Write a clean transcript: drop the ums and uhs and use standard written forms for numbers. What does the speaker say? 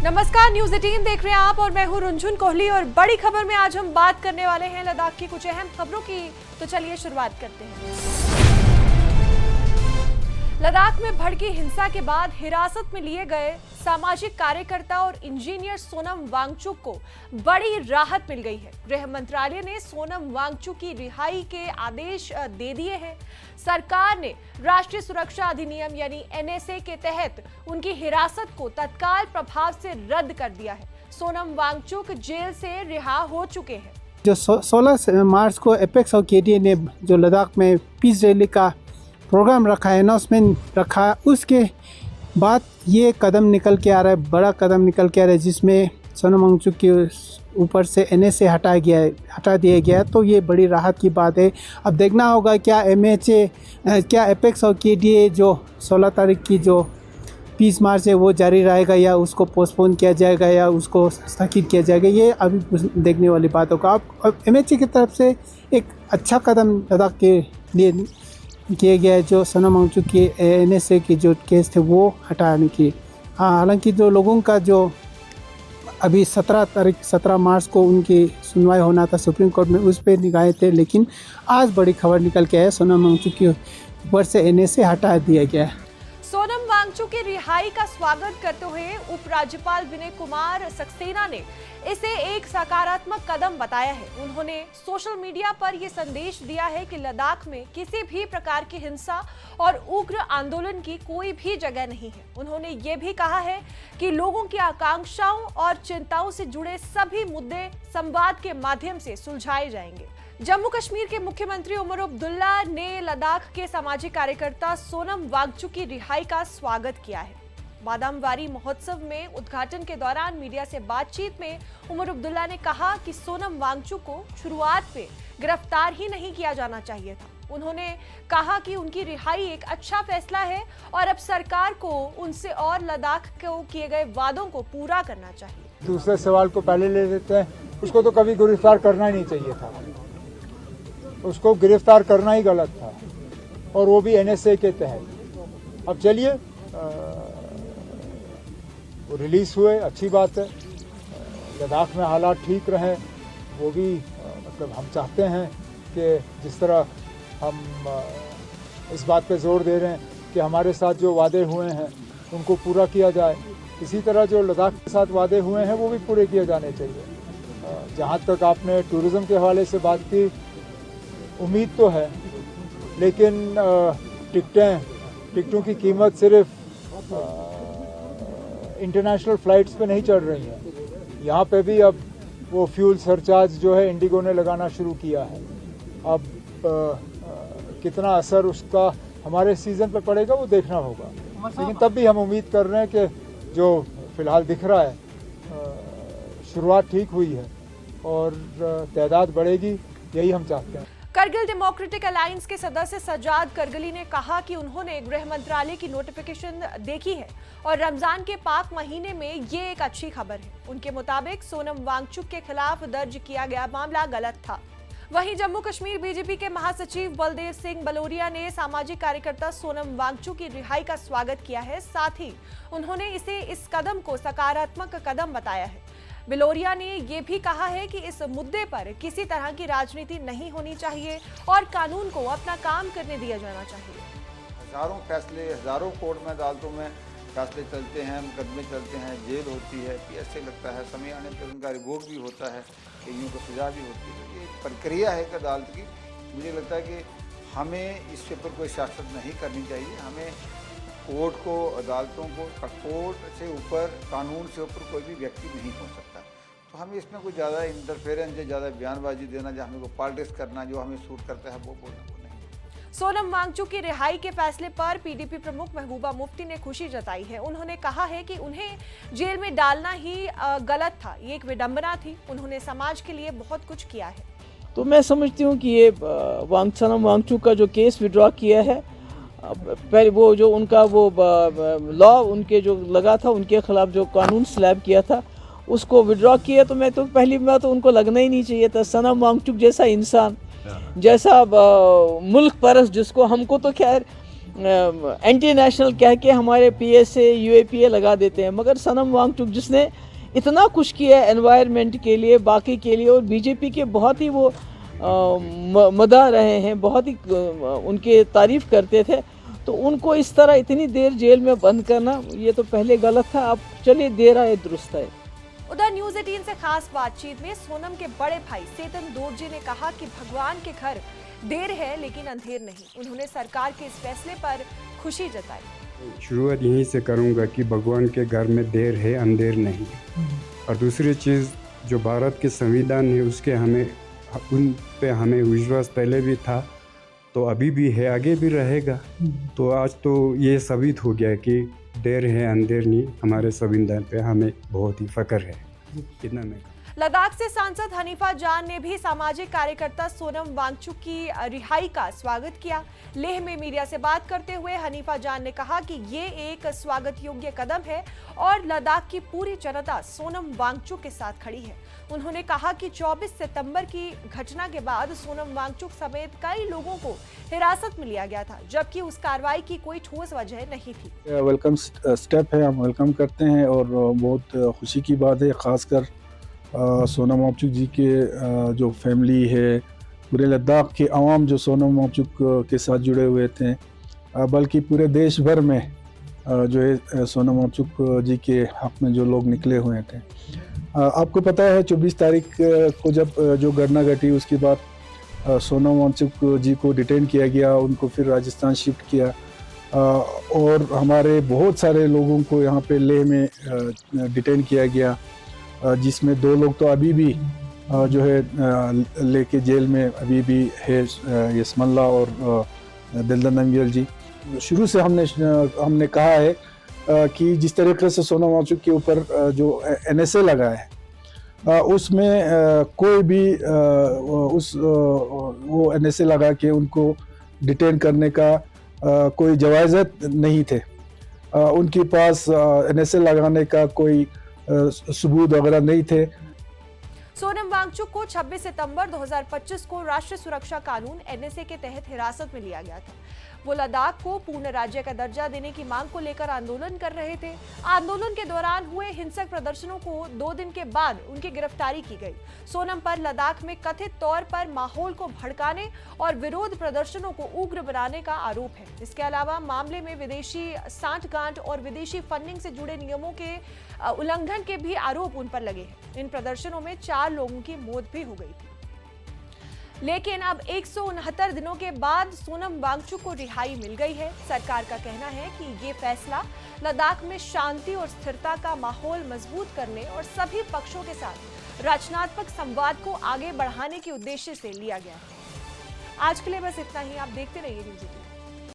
नमस्कार, न्यूज़ 18 देख रहे हैं आप और मैं हूं रुंझुन कोहली। और बड़ी खबर में आज हम बात करने वाले हैं लद्दाख की कुछ अहम खबरों की। तो चलिए शुरुआत करते हैं। लद्दाख में भड़की हिंसा के बाद हिरासत में लिए गए सामाजिक कार्यकर्ता और इंजीनियर सोनम वांगचुक को बड़ी राहत मिल गई है। गृह मंत्रालय ने सोनम वांगचुक की रिहाई के आदेश दे दिए हैं। सरकार ने राष्ट्रीय सुरक्षा अधिनियम यानी एनएसए के तहत उनकी हिरासत को तत्काल प्रभाव से रद्द कर दिया है। सोनम वांगचुक जेल से रिहा हो चुके हैं। जो 16 मार्च को एपेक्स और केडीए ने जो लद्दाख में पीस रैली का प्रोग्राम रखा है, अनाउंसमेंट रखा, उसके बाद ये कदम निकल के आ रहा है, बड़ा कदम निकल के आ रहा है, जिसमें सोनम वांगचुक के ऊपर से एनएसए हटा दिया गया है। तो ये बड़ी राहत की बात है। अब देखना होगा क्या एपेक्स और केडीए जो 16 तारीख की जो पीस मार्च है वो जारी रहेगा या उसको पोस्टपोन किया जाएगा या उसको स्थगित किया जाएगा, ये अभी देखने वाली बात होगा। अब एमएचए की तरफ से एक अच्छा कदम लद्दाख के लिए किया गया है, जो सोनम वांगचुक के एनएसए की जो केस थे वो हटाने की। हालांकि जो लोगों का जो अभी 17 मार्च को उनकी सुनवाई होना था सुप्रीम कोर्ट में, उस पर निगाहें थे, लेकिन आज बड़ी खबर निकल के आया, सोनम वांगचुक के ऊपर से एनएसए हटा दिया गया है। सोनम वांगचुक की रिहाई का स्वागत करते हुए उपराज्यपाल विनय कुमार सक्सेना ने इसे एक सकारात्मक कदम बताया है। उन्होंने सोशल मीडिया पर यह संदेश दिया है कि लद्दाख में किसी भी प्रकार की हिंसा और उग्र आंदोलन की कोई भी जगह नहीं है। उन्होंने ये भी कहा है कि लोगों की आकांक्षाओं और चिंताओं से जुड़े सभी मुद्दे संवाद के माध्यम से सुलझाए जाएंगे। जम्मू कश्मीर के मुख्यमंत्री उमर अब्दुल्ला ने लद्दाख के सामाजिक कार्यकर्ता सोनम वांगचुक की रिहाई का स्वागत किया है। बादामवारी महोत्सव में उद्घाटन के दौरान मीडिया से बातचीत में उमर अब्दुल्ला ने कहा कि सोनम वांगचुक को शुरुआत में गिरफ्तार ही नहीं किया जाना चाहिए था। उन्होंने कहा कि उनकी रिहाई एक अच्छा फैसला है और अब सरकार को उनसे और लद्दाख को किए गए वादों को पूरा करना चाहिए। दूसरे सवाल को पहले ले लेते हैं। उसको तो कभी गिरफ्तार करना ही नहीं चाहिए था, उसको गिरफ्तार करना ही गलत था, और वो भी एनएसए के तहत। अब चलिए, वो रिलीज हुए, अच्छी बात है। लद्दाख में हालात ठीक रहे, वो भी मतलब हम चाहते हैं कि जिस तरह हम इस बात पे जोर दे रहे हैं कि हमारे साथ जो वादे हुए हैं उनको पूरा किया जाए, इसी तरह जो लद्दाख के साथ वादे हुए हैं वो भी पूरे किए जाने चाहिए। जहाँ तक आपने टूरिज़्म के हवाले से बात की, उम्मीद तो है, लेकिन टिकटों की कीमत सिर्फ इंटरनेशनल फ़्लाइट्स पे नहीं चढ़ रही है। यहाँ पे भी अब वो फ्यूल सरचार्ज जो है इंडिगो ने लगाना शुरू किया है। अब कितना असर उसका हमारे सीज़न पे पड़ेगा वो देखना होगा, लेकिन तब भी हम उम्मीद कर रहे हैं कि जो फ़िलहाल दिख रहा है, शुरुआत ठीक हुई है और तादाद बढ़ेगी, यही हम चाहते हैं। करगिल डेमोक्रेटिक अलायंस के सदस्य सजाद करगिली ने कहा कि उन्होंने गृह मंत्रालय की नोटिफिकेशन देखी है और रमजान के पाक महीने में ये एक अच्छी खबर है। उनके मुताबिक सोनम वांगचुक के खिलाफ दर्ज किया गया मामला गलत था। वहीं जम्मू कश्मीर बीजेपी के महासचिव बलदेव सिंह बलोरिया ने सामाजिक कार्यकर्ता सोनम वांगचुक की रिहाई का स्वागत किया है। साथ ही उन्होंने इस कदम को सकारात्मक कदम बताया है। बिलोरिया ने यह भी कहा है कि इस मुद्दे पर किसी तरह की राजनीति नहीं होनी चाहिए और कानून को अपना काम करने दिया जाना चाहिए। हजारों फैसले, हजारों कोर्ट में, अदालतों में फैसले चलते हैं, मुकदमे चलते हैं, जेल होती है, ऐसे लगता है समय आने पर उनका रिवोक भी होता है, कईयों को सजा भी होती है। ये प्रक्रिया है अदालत की। मुझे लगता है कि हमें इसके ऊपर कोई सियासत नहीं करनी चाहिए। हमें कोर्ट को, अदालतों को, कोर्ट से ऊपर, कानून से ऊपर कोई भी व्यक्ति नहीं हो सकता। तो हमें इसमें कोई ज़्यादा इंटरफेरेंस, ज़्यादा बयानबाजी देना, जो हमें को पॉलिटिक्स करना, जो हमें सूट करता है वो बोलना को नहीं। सोनम वांगचुक की रिहाई के फैसले पर पीडीपी प्रमुख महबूबा मुफ्ती ने खुशी जताई है। उन्होंने कहा है कि उन्हें जेल में डालना ही गलत था, ये एक विडंबना थी। उन्होंने समाज के लिए बहुत कुछ किया है। तो मैं समझती हूँ कि ये सोनम वांगचुक का जो केस विड्रॉ किया है, पहले वो जो उनका वो लॉ उनके जो लगा था, उनके खिलाफ जो कानून स्लैब किया था, उसको विड्रॉ किया। तो मैं तो पहली बात तो उनको लगना ही नहीं चाहिए था। सोनम वांगचुक जैसा इंसान, जैसा मुल्क परस्त, जिसको हमको तो खैर एंटी नेशनल कह के हमारे PSA UAPA लगा देते हैं। मगर सनम वांगचुक जिसने इतना कुछ किया एनवायरनमेंट के लिए, बाकी के लिए, और बीजेपी के बहुत ही वो मदा रहे हैं, बहुत ही उनके तारीफ़ करते थे, तो उनको इस तरह इतनी देर जेल में बंद करना ये तो पहले गलत था। अब चलिए देर आए दुरुस्त है। उधर न्यूज़ 18 से खास बातचीत में सोनम के बड़े भाई सेतन दोरजे ने कहा कि भगवान के घर देर है लेकिन अंधेर नहीं। उन्होंने सरकार के इस फैसले पर खुशी जताई। शुरुआत यहीं से करूंगा कि भगवान के घर में देर है, अंधेर नहीं। और दूसरी चीज़, जो भारत के संविधान है उसके उन पे हमें विश्वास पहले भी था, तो अभी भी है, आगे भी रहेगा। तो आज तो ये साबित हो गया कि देर है अंधेर नहीं, हमारे संविधान पे हमें बहुत ही फख्र है। इतना मैं लद्दाख से सांसद हनीफा जान ने भी सामाजिक कार्यकर्ता सोनम वांगचुक की रिहाई का स्वागत किया। लेह में मीडिया से बात करते हुए हनीफा जान ने कहा कि ये एक स्वागत योग्य कदम है और लद्दाख की पूरी जनता सोनम वांगचुक के साथ खड़ी है। उन्होंने कहा कि 24 सितंबर की घटना के बाद सोनम वांगचुक समेत कई लोगों को हिरासत में लिया गया था, जबकि उस कार्रवाई की कोई ठोस वजह नहीं थी। वेलकम स्टेप है, हम वेलकम करते हैं और बहुत खुशी की बात है, खासकर सोनम वांगचुक जी के जो फैमिली है, पूरे लद्दाख के अवाम जो सोनम वांगचुक के साथ जुड़े हुए थे, बल्कि पूरे देश भर में जो है सोनम वांगचुक जी के हक़ में जो लोग निकले हुए थे। आपको पता है 24 तारीख को जब जो घटना घटी उसके बाद सोनम वांगचुक जी को डिटेन किया गया, उनको फिर राजस्थान शिफ्ट किया और हमारे बहुत सारे लोगों को यहाँ पे लेह में डिटेन किया गया, जिसमें 2 लोग तो अभी भी जो है लेके जेल में अभी भी है, यसमल्ला और दिलदर नंगियल जी। शुरू से हमने कहा है कि जिस तरीके से सोनम वांगचुक के ऊपर जो NSA लगा है उसमें कोई भी वो NSA लगा के उनको डिटेन करने का कोई इजाज़त नहीं थे। उनके पास NSA लगाने का कोई सबूत वगैरह नहीं थे। सोनम वांगचुक को 26 सितंबर 2025 को राष्ट्रीय सुरक्षा कानून NSA के तहत हिरासत में लिया गया था। वो लद्दाख को पूर्ण राज्य का दर्जा देने की मांग को लेकर आंदोलन कर रहे थे। आंदोलन के दौरान हुए हिंसक प्रदर्शनों को 2 दिन के बाद उनकी गिरफ्तारी की गई। सोनम पर लद्दाख में कथित तौर पर माहौल को भड़काने और विरोध प्रदर्शनों को उग्र बनाने का आरोप है। इसके अलावा मामले में विदेशी सांठगांठ और विदेशी फंडिंग से जुड़े नियमों के उल्लंघन के भी आरोप उन पर लगे हैं। इन प्रदर्शनों में 4 लोगों की मौत भी हो गई थी। लेकिन अब 169 दिनों के बाद सोनम वांगचुक को रिहाई मिल गई है। सरकार का कहना है कि ये फैसला लद्दाख में शांति और स्थिरता का माहौल मजबूत करने और सभी पक्षों के साथ रचनात्मक संवाद को आगे बढ़ाने के उद्देश्य से लिया गया है। आज के लिए बस इतना ही। आप देखते रहिए न्यूज़ 18।